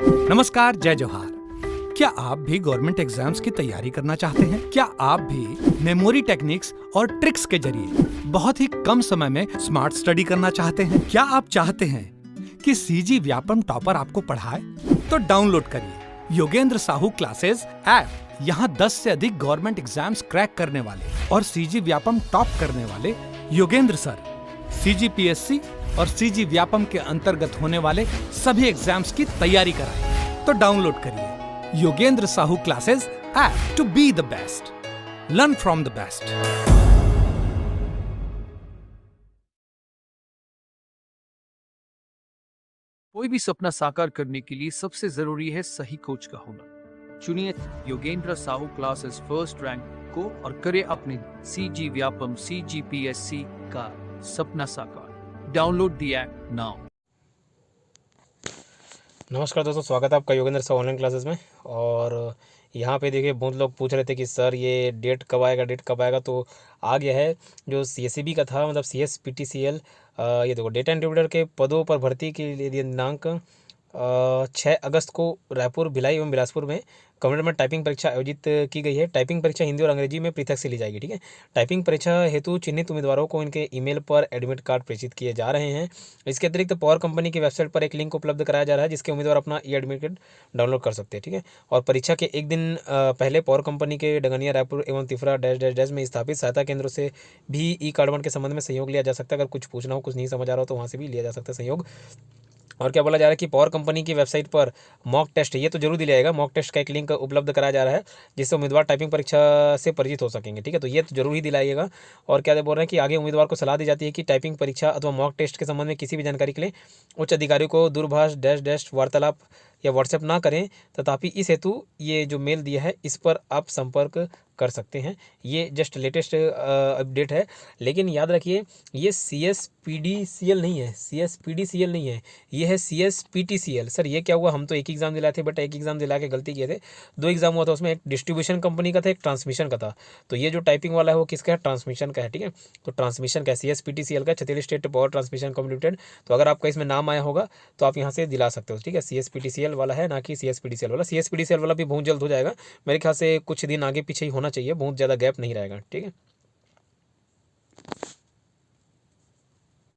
नमस्कार, जय जोहार। क्या आप भी गवर्नमेंट एग्जाम्स की तैयारी करना चाहते हैं? क्या आप भी मेमोरी टेक्निक्स और ट्रिक्स के जरिए बहुत ही कम समय में स्मार्ट स्टडी करना चाहते हैं? क्या आप चाहते हैं कि सीजी व्यापम टॉपर आपको पढ़ाए? तो डाउनलोड करिए योगेंद्र साहू क्लासेस ऐप। यहाँ 10 से अधिक गवर्नमेंट एग्जाम्स क्रैक करने वाले और सीजी व्यापम टॉप करने वाले योगेंद्र सर सीजीपीएससी और सीजी व्यापम के अंतर्गत होने वाले सभी एग्जाम्स की तैयारी कराएं। तो डाउनलोड करिए Yogendra Sahu classes app to be the best, learn from the best. कोई भी सपना साकार करने के लिए सबसे जरूरी है सही कोच का होना। चुनिए Yogendra Sahu classes first rank को और करे अपने सीजी व्यापम सीजीपीएससी का सपना साकार। Download the app now. नमस्कार दोस्तों, स्वागत है आपका योगेंद्र साहू ऑनलाइन क्लासेस में। और यहाँ पे देखिए बहुत लोग पूछ रहे थे कि सर ये डेट कब आएगा। तो आ गया है जो सीएससीबी का था, मतलब CSPTCL। ये देखो, डेटा इंटरप्रेटर के पदों पर भर्ती के लिए दिनांक 6 अगस्त को रायपुर, भिलाई एवं बिलासपुर में कम्प्यूटर में टाइपिंग परीक्षा आयोजित की गई है। टाइपिंग परीक्षा हिंदी और अंग्रेजी में पृथक से ली जाएगी। ठीक है, टाइपिंग परीक्षा हेतु चिन्हित उम्मीदवारों को इनके ईमेल पर एडमिट कार्ड प्रेषित किए जा रहे हैं। इसके अतिरिक्त पावर कंपनी की वेबसाइट पर एक लिंक उपलब्ध कराया जा रहा है जिसके उम्मीदवार अपना ई एडमिट कार्ड डाउनलोड कर सकते हैं। ठीक है, और परीक्षा के एक दिन पहले पावर कंपनी के डगनिया, रायपुर एवं तिफरा डैश डैश डैश में स्थापित सहायता केंद्रों से भी ई कार्डवन के संबंध में सहयोग लिया जा सकता है। अगर कुछ पूछना हो, कुछ नहीं समझ आ रहा हो तो वहाँ से भी लिया जा सकता है सहयोग। और क्या बोला जा रहा है कि पावर कंपनी की वेबसाइट पर मॉक टेस्ट, ये तो जरूर दिया जाएगा, मॉक टेस्ट का एक लिंक उपलब्ध कराया जा रहा है जिससे उम्मीदवार टाइपिंग परीक्षा से परिचित हो सकेंगे। ठीक है, तो ये तो जरूर ही दिलाइएगा। और क्या बोल रहे हैं कि आगे उम्मीदवार को सलाह दी जाती है कि टाइपिंग परीक्षा अथवा मॉक टेस्ट के संबंध में किसी भी जानकारी के लिए उच्च अधिकारी को दूरभाष डैश डैश वार्तालाप या व्हाट्सएप ना करें, तथापि इस हेतु ये जो मेल दिया है इस पर आप संपर्क कर सकते हैं। ये जस्ट लेटेस्ट अपडेट है, लेकिन याद रखिए ये CSPDCL नहीं है, CSPDCL नहीं है, ये है CSPTCL। सर ये क्या हुआ? हम तो एक एग्ज़ाम दिलाए थे, बट एक एग्ज़ाम दिला के गलती किए थे। 2 एग्ज़ाम हुआ था, उसमें एक डिस्ट्रीब्यूशन कंपनी का था, एक ट्रांसमिशन का था। तो ये जो टाइपिंग वाला है वो किसका है? ट्रांसमिशन का है। ठीक है, तो ट्रांसमिशन का CSPTCL का, Chhattisgarh state power transmission company limited. तो अगर आपका इसमें नाम आया होगा तो आप यहाँ से दिला सकते हो। ठीक है, CSPTCL वाला है, ना कि CSPDCL वाला। CSPDCL वाला भी बहुत जल्द हो जाएगा, मेरे ख्याल से कुछ दिन आगे पीछे ही होना चाहिए, बहुत ज़्यादा गैप नहीं रहेगा। ठीक है।